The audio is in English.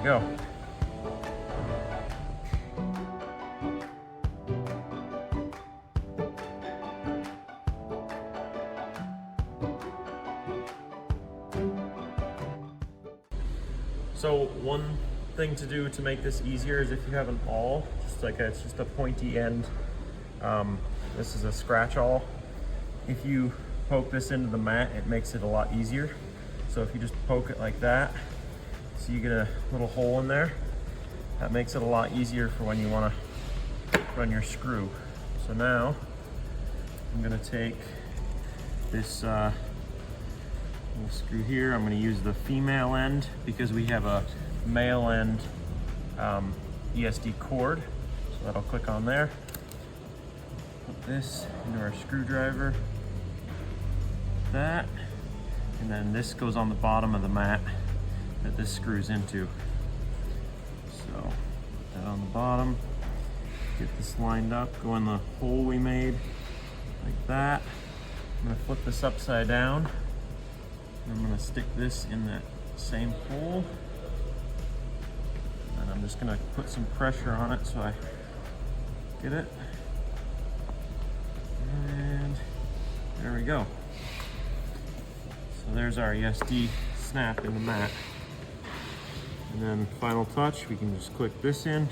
we go. So one thing to do to make this easier is if you have an awl, it's just a pointy end. This is a scratch awl. If you poke this into the mat, it makes it a lot easier. So if you just poke it like that, so you get a little hole in there, that makes it a lot easier for when you want to run your screw. So now I'm going to take this little screw here. I'm going to use the female end because we have a male end ESD cord. So that'll click on there. Put this into our screwdriver. That. And then this goes on the bottom of the mat that this screws into. So put that on the bottom. Get this lined up. Go in the hole we made like that. I'm going to flip this upside down. I'm going to stick this in that same hole, and I'm just going to put some pressure on it so I get it, and there we go. So there's our ESD snap in the mat, and then final touch, we can just click this in